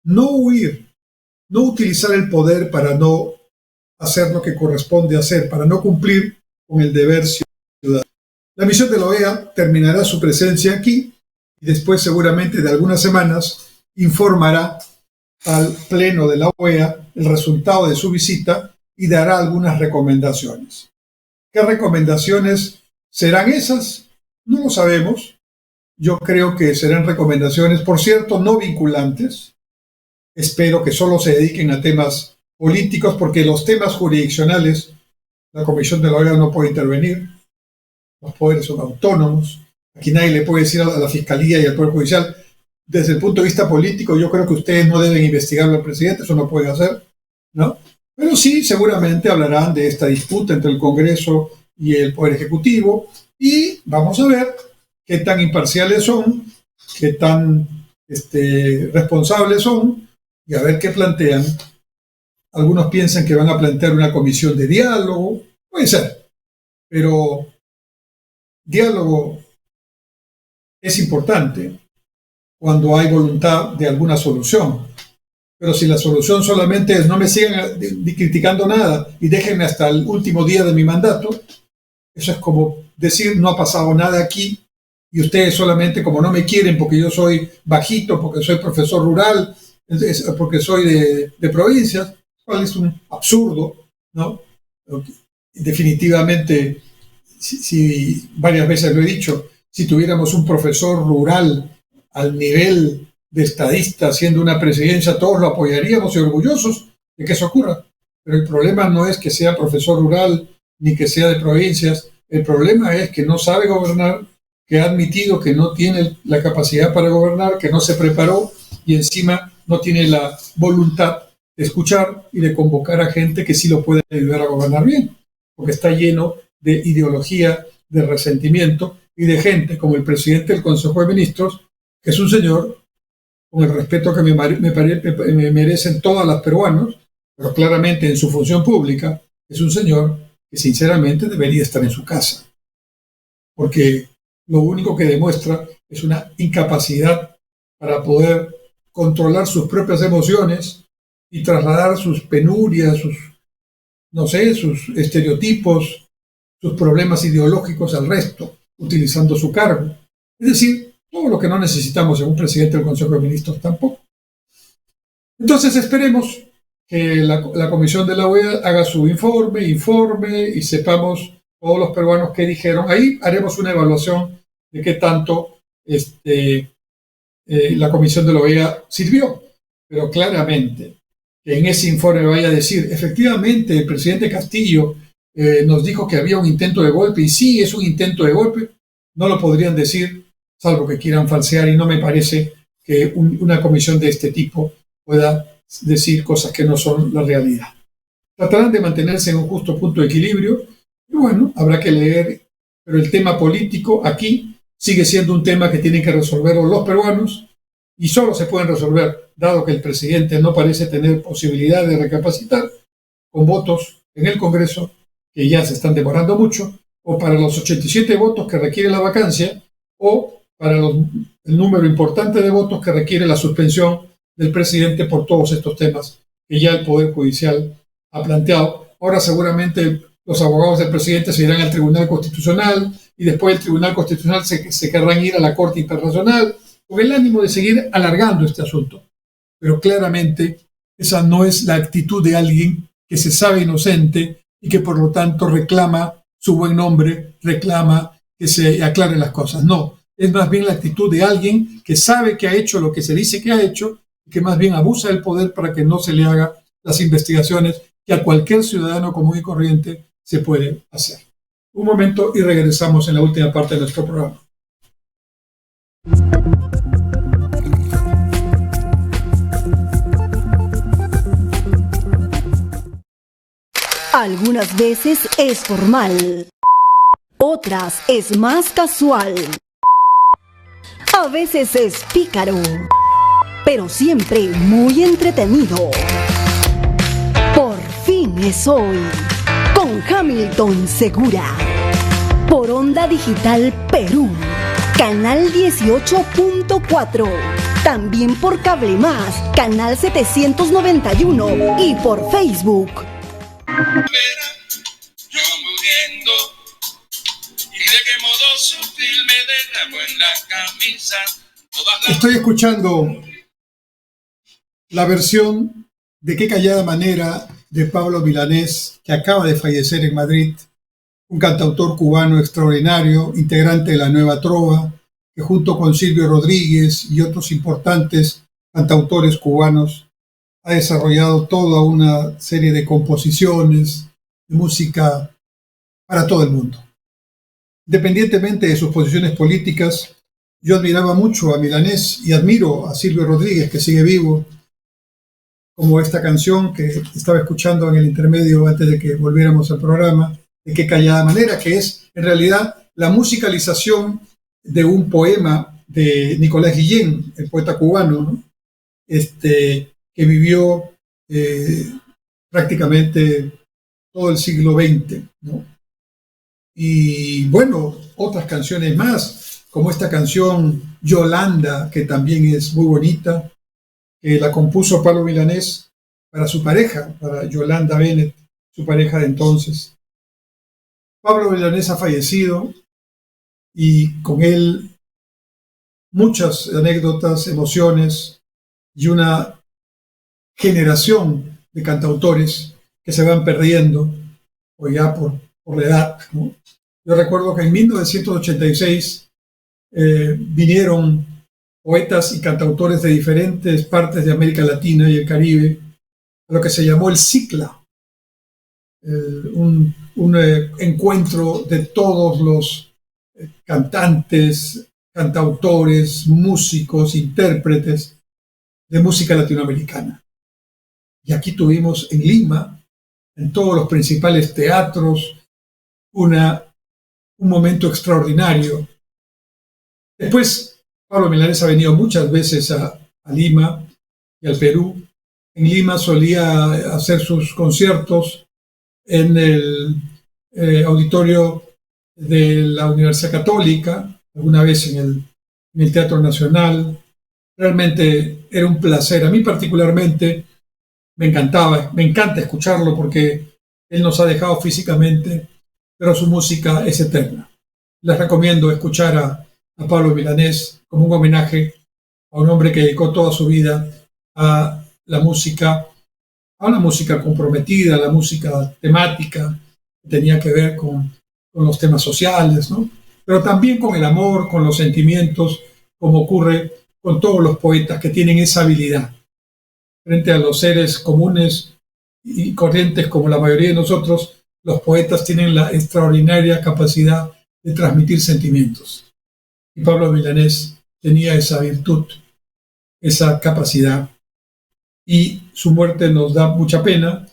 no huir, no utilizar el poder para no hacer lo que corresponde hacer, para no cumplir con el deber ciudadano. La misión de la OEA terminará su presencia aquí y después, seguramente de algunas semanas, informará al Pleno de la OEA el resultado de su visita y dará algunas recomendaciones. ¿Qué recomendaciones serán esas? No lo sabemos. Yo creo que serán recomendaciones, por cierto, no vinculantes. Espero que solo se dediquen a temas políticos, porque los temas jurisdiccionales, la Comisión de la OEA no puede intervenir. Los poderes son autónomos. Aquí nadie le puede decir a la Fiscalía y al Poder Judicial: desde el punto de vista político, yo creo que ustedes no deben investigar al presidente, eso no puede hacer, ¿no? Pero sí, seguramente hablarán de esta disputa entre el Congreso y el Poder Ejecutivo, y vamos a ver qué tan imparciales son, qué tan responsables son, y a ver qué plantean. Algunos piensan que van a plantear una comisión de diálogo, puede ser, pero diálogo es importante cuando hay voluntad de alguna solución. Pero si la solución solamente es no me sigan criticando nada y déjenme hasta el último día de mi mandato, eso es como decir no ha pasado nada aquí y ustedes solamente como no me quieren porque yo soy bajito, porque soy profesor rural, porque soy de provincias, cual es un absurdo, ¿no? Definitivamente, si varias veces lo he dicho, si tuviéramos un profesor rural al nivel de estadista haciendo una presidencia, todos lo apoyaríamos y orgullosos de que eso ocurra. Pero el problema no es que sea profesor rural ni que sea de provincias. El problema es que no sabe gobernar, que ha admitido que no tiene la capacidad para gobernar, que no se preparó y encima no tiene la voluntad de escuchar y de convocar a gente que sí lo puede ayudar a gobernar bien, porque está lleno de ideología, de resentimiento y de gente como el presidente del Consejo de Ministros, que es un señor con el respeto que me merecen todas las peruanos, pero claramente en su función pública es un señor que sinceramente debería estar en su casa, porque lo único que demuestra es una incapacidad para poder controlar sus propias emociones y trasladar sus penurias, sus estereotipos, sus problemas ideológicos al resto, utilizando su cargo. Es decir, todo lo que no necesitamos en un presidente del Consejo de Ministros tampoco. Entonces esperemos que la Comisión de la OEA haga su informe y sepamos todos los peruanos qué dijeron. Ahí haremos una evaluación de qué tanto la Comisión de la OEA sirvió. Pero claramente que en ese informe vaya a decir, efectivamente, el presidente Castillo nos dijo que había un intento de golpe, y sí, es un intento de golpe, no lo podrían decir, salvo que quieran falsear, y no me parece que una comisión de este tipo pueda decir cosas que no son la realidad. Tratarán de mantenerse en un justo punto de equilibrio, y bueno, habrá que leer, pero el tema político aquí sigue siendo un tema que tienen que resolver los peruanos, y solo se pueden resolver, dado que el presidente no parece tener posibilidad de recapacitar, con votos en el Congreso, que ya se están demorando mucho, o para los 87 votos que requiere la vacancia, o para el número importante de votos que requiere la suspensión del presidente por todos estos temas que ya el Poder Judicial ha planteado. Ahora seguramente los abogados del presidente se irán al Tribunal Constitucional y después del Tribunal Constitucional se querrán ir a la Corte Internacional con el ánimo de seguir alargando este asunto. Pero claramente esa no es la actitud de alguien que se sabe inocente y que por lo tanto reclama su buen nombre, reclama que se aclaren las cosas. No. Es más bien la actitud de alguien que sabe que ha hecho lo que se dice que ha hecho y que más bien abusa del poder para que no se le haga las investigaciones que a cualquier ciudadano común y corriente se puede hacer. Un momento y regresamos en la última parte de nuestro programa. Algunas veces es formal, otras es más casual. A veces es pícaro, pero siempre muy entretenido. Por fin es hoy, con Hamilton Segura. Por Onda Digital Perú, canal 18.4. También por Cable Más, canal 791 y por Facebook. Yo muriendo, y de qué modo sutil me derramo en la camisa. Estoy escuchando la versión de Qué callada manera de Pablo Milanés, que acaba de fallecer en Madrid, un cantautor cubano extraordinario, integrante de la Nueva Trova, que junto con Silvio Rodríguez y otros importantes cantautores cubanos ha desarrollado toda una serie de composiciones, de música para todo el mundo. Independientemente de sus posiciones políticas, yo admiraba mucho a Milanés y admiro a Silvio Rodríguez, que sigue vivo, como esta canción que estaba escuchando en el intermedio antes de que volviéramos al programa, de Qué callada manera, que es en realidad la musicalización de un poema de Nicolás Guillén, el poeta cubano, ¿no? Que vivió prácticamente todo el siglo XX, ¿no? Y bueno, otras canciones más, como esta canción Yolanda, que también es muy bonita, que la compuso Pablo Milanés para su pareja, para Yolanda Bennett, su pareja de entonces. Pablo Milanés ha fallecido y con él muchas anécdotas, emociones y una generación de cantautores que se van perdiendo o ya por la edad, ¿no? Yo recuerdo que en 1986 vinieron poetas y cantautores de diferentes partes de América Latina y el Caribe a lo que se llamó el CICLA, un encuentro de todos los cantantes, cantautores, músicos, intérpretes de música latinoamericana. Y aquí tuvimos en Lima, en todos los principales teatros, un momento extraordinario. Después, Pablo Milanés ha venido muchas veces a Lima y al Perú. En Lima solía hacer sus conciertos en el auditorio de la Universidad Católica, alguna vez en el Teatro Nacional. Realmente era un placer. A mí particularmente me encanta escucharlo porque él nos ha dejado físicamente, pero su música es eterna. Les recomiendo escuchar a Pablo Milanés como un homenaje a un hombre que dedicó toda su vida a la música, a una música comprometida, a la música temática, que tenía que ver con los temas sociales, ¿no? Pero también con el amor, con los sentimientos, como ocurre con todos los poetas que tienen esa habilidad. Frente a los seres comunes y corrientes como la mayoría de nosotros, los poetas tienen la extraordinaria capacidad de transmitir sentimientos. Y Pablo Milanés tenía esa virtud, esa capacidad. Y su muerte nos da mucha pena,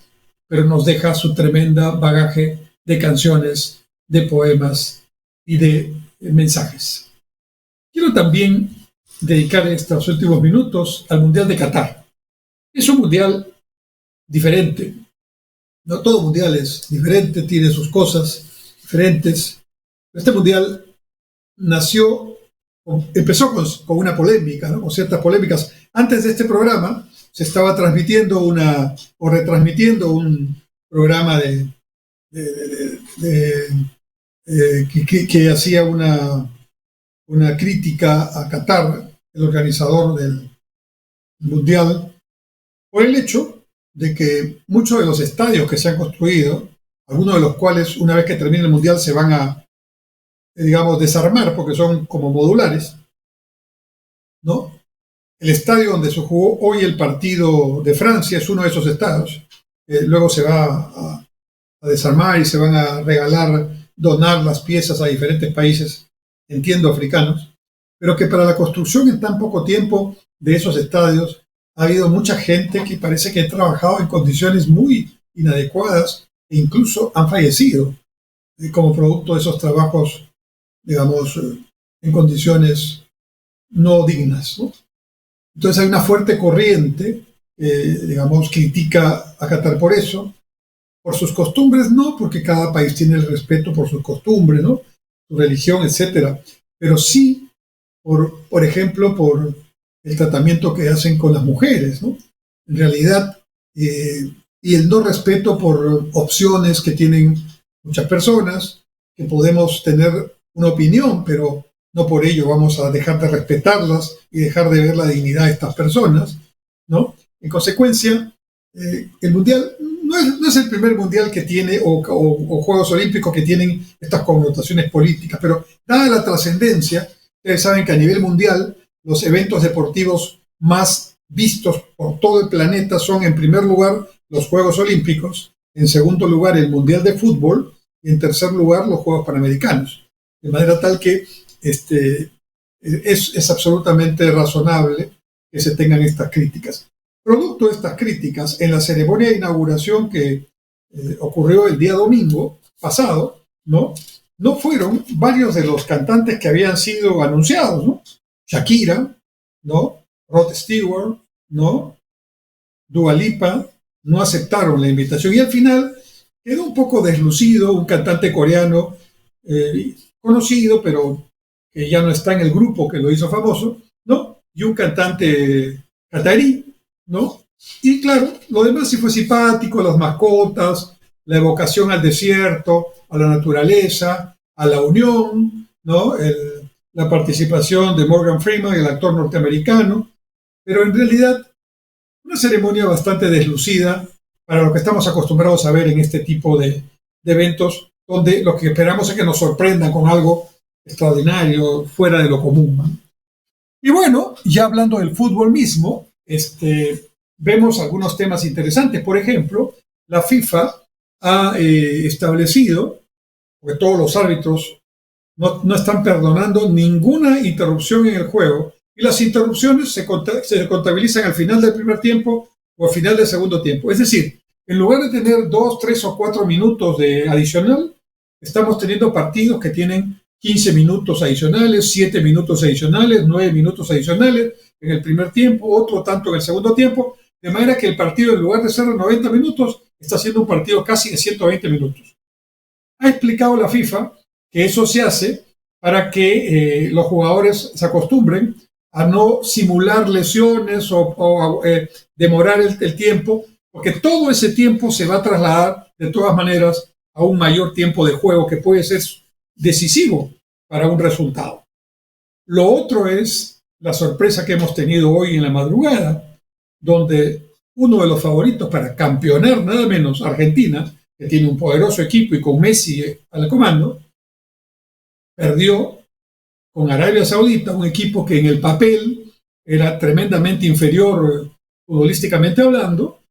pero nos deja su tremenda bagaje de canciones, de poemas y de mensajes. Quiero también dedicar estos últimos minutos al Mundial de Qatar. Es un mundial diferente. No todo mundial es diferente, tiene sus cosas diferentes. Este mundial empezó con una polémica, ¿no? Con ciertas polémicas. Antes de este programa se estaba transmitiendo retransmitiendo un programa que hacía una crítica a Qatar, el organizador del mundial, por el hecho de que muchos de los estadios que se han construido, algunos de los cuales una vez que termine el mundial se van a, digamos, desarmar porque son como modulares, ¿no? El estadio donde se jugó hoy el partido de Francia es uno de esos estadios. Luego se va a desarmar y se van a donar las piezas a diferentes países, entiendo africanos, pero que para la construcción en tan poco tiempo de esos estadios ha habido mucha gente que parece que ha trabajado en condiciones muy inadecuadas e incluso han fallecido como producto de esos trabajos, digamos, en condiciones no dignas, ¿no? Entonces hay una fuerte corriente, digamos, critica a Qatar por eso. Por sus costumbres no, porque cada país tiene el respeto por sus costumbres, ¿no? Su religión, etcétera. Pero sí, por ejemplo, por el tratamiento que hacen con las mujeres, ¿no? En realidad, y el no respeto por opciones que tienen muchas personas, que podemos tener una opinión, pero no por ello vamos a dejar de respetarlas y dejar de ver la dignidad de estas personas, ¿no? En consecuencia, el Mundial no es el primer Mundial que tiene, o Juegos Olímpicos que tienen estas connotaciones políticas, pero dada la trascendencia, ustedes saben que a nivel mundial los eventos deportivos más vistos por todo el planeta son, en primer lugar, los Juegos Olímpicos, en segundo lugar, el Mundial de Fútbol, y en tercer lugar, los Juegos Panamericanos. De manera tal que es absolutamente razonable que se tengan estas críticas. Producto de estas críticas, en la ceremonia de inauguración que ocurrió el día domingo pasado, ¿no fueron varios de los cantantes que habían sido anunciados, ¿no? Shakira, ¿no? Rod Stewart, ¿no? Dua Lipa, no aceptaron la invitación y al final quedó un poco deslucido un cantante coreano conocido, pero que ya no está en el grupo que lo hizo famoso, ¿no? Y un cantante catarí, ¿no? Y claro, lo demás sí fue simpático, las mascotas, la evocación al desierto, a la naturaleza, a la unión, ¿no? La participación de Morgan Freeman, el actor norteamericano, pero en realidad una ceremonia bastante deslucida para lo que estamos acostumbrados a ver en este tipo de eventos, donde lo que esperamos es que nos sorprendan con algo extraordinario, fuera de lo común, ¿no? Y bueno, ya hablando del fútbol mismo, vemos algunos temas interesantes. Por ejemplo, la FIFA ha establecido, porque todos los árbitros no están perdonando ninguna interrupción en el juego, y las interrupciones se contabilizan al final del primer tiempo o al final del segundo tiempo. Es decir, en lugar de tener 2, 3 o 4 minutos de adicional, estamos teniendo partidos que tienen 15 minutos adicionales, 7 minutos adicionales, 9 minutos adicionales en el primer tiempo, otro tanto en el segundo tiempo, de manera que el partido, en lugar de ser de 90 minutos, está siendo un partido casi de 120 minutos. Ha explicado la FIFA que eso se hace para que los jugadores se acostumbren a no simular lesiones o demorar el tiempo, porque todo ese tiempo se va a trasladar de todas maneras a un mayor tiempo de juego que puede ser decisivo para un resultado. Lo otro es la sorpresa que hemos tenido hoy en la madrugada, donde uno de los favoritos para campeonar, nada menos Argentina, que tiene un poderoso equipo y con Messi al comando, perdió con Arabia Saudita, un equipo que en el papel era tremendamente inferior futbolísticamente hablando,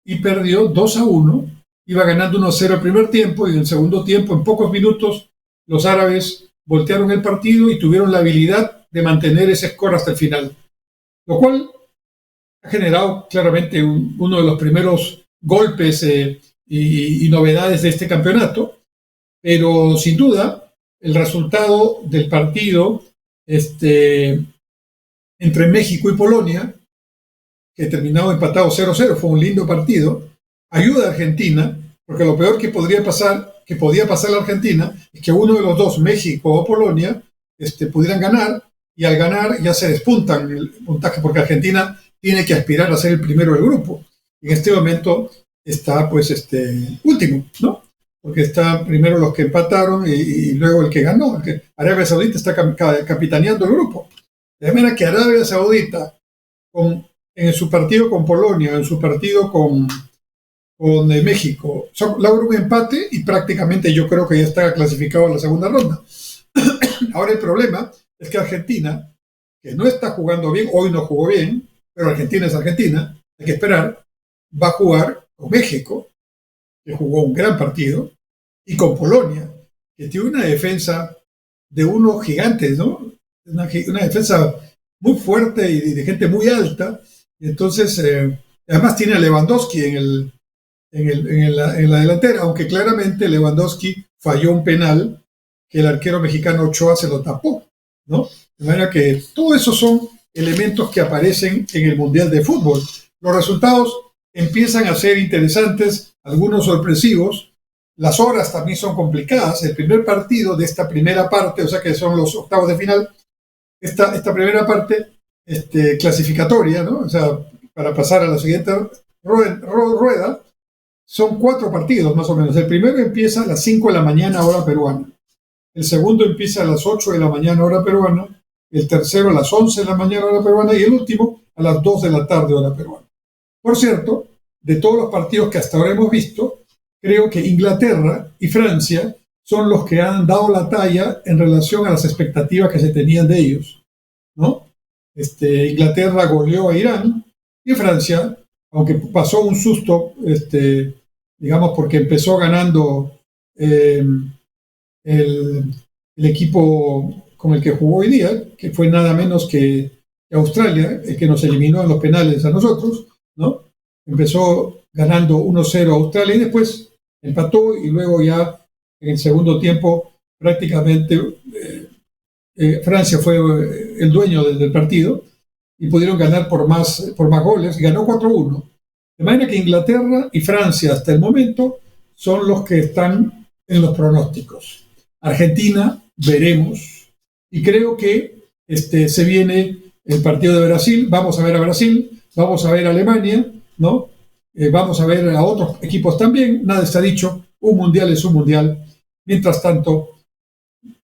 y perdió 2-1, iba ganando 1-0 el primer tiempo, y en el segundo tiempo, en pocos minutos, los árabes voltearon el partido y tuvieron la habilidad de mantener ese score hasta el final, lo cual ha generado claramente uno de los primeros golpes y novedades de este campeonato, pero sin duda el resultado del partido entre México y Polonia, que terminó empatado 0-0, fue un lindo partido, ayuda a Argentina, porque lo peor que podía pasar a la Argentina es que uno de los dos, México o Polonia, pudieran ganar, y al ganar ya se despuntan el puntaje, porque Argentina tiene que aspirar a ser el primero del grupo. En este momento está último, ¿no? Porque están primero los que empataron y luego el que ganó. Arabia Saudita está capitaneando el grupo. De manera que Arabia Saudita, en su partido con Polonia, en su partido con México, logra un empate y prácticamente yo creo que ya está clasificado a la segunda ronda. Ahora el problema es que Argentina, que no está jugando bien, hoy no jugó bien, pero Argentina es Argentina, hay que esperar, va a jugar con México, que jugó un gran partido, y con Polonia, que tiene una defensa de unos gigantes, ¿no? Una defensa muy fuerte y de gente muy alta. Y entonces, además tiene a Lewandowski en la delantera, aunque claramente Lewandowski falló un penal que el arquero mexicano Ochoa se lo tapó, ¿no? De manera que todo eso son elementos que aparecen en el Mundial de Fútbol. Los resultados empiezan a ser interesantes, algunos sorpresivos. Las horas también son complicadas. El primer partido de esta primera parte, o sea que son los octavos de final, esta primera parte clasificatoria, ¿no? O sea, para pasar a la siguiente rueda, son 4 partidos más o menos. El primero empieza a las 5 de la mañana hora peruana. El segundo empieza a las 8 de la mañana hora peruana. El tercero a las 11 de la mañana hora peruana. Y el último a las 2 de la tarde hora peruana. Por cierto, de todos los partidos que hasta ahora hemos visto, creo que Inglaterra y Francia son los que han dado la talla en relación a las expectativas que se tenían de ellos, ¿no? Inglaterra goleó a Irán, y Francia, aunque pasó un susto, digamos, porque empezó ganando el equipo con el que jugó hoy día, que fue nada menos que Australia, el que nos eliminó en los penales a nosotros, ¿no? Empezó ganando 1-0 a Australia y después empató, y luego ya en el segundo tiempo prácticamente Francia fue el dueño del partido y pudieron ganar por más goles, y ganó 4-1. De manera que Inglaterra y Francia hasta el momento son los que están en los pronósticos. Argentina, veremos, Y creo que se viene el partido de Brasil, vamos a ver a Brasil, vamos a ver a Alemania, ¿no? Vamos a ver a otros equipos también, nada está dicho, un mundial es un mundial. Mientras tanto,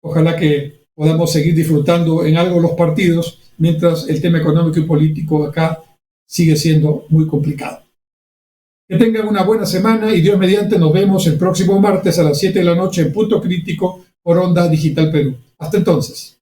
ojalá que podamos seguir disfrutando en algo los partidos, mientras el tema económico y político acá sigue siendo muy complicado. Que tengan una buena semana y Dios mediante nos vemos el próximo martes a las 7 de la noche en Punto Crítico por Onda Digital Perú. Hasta entonces.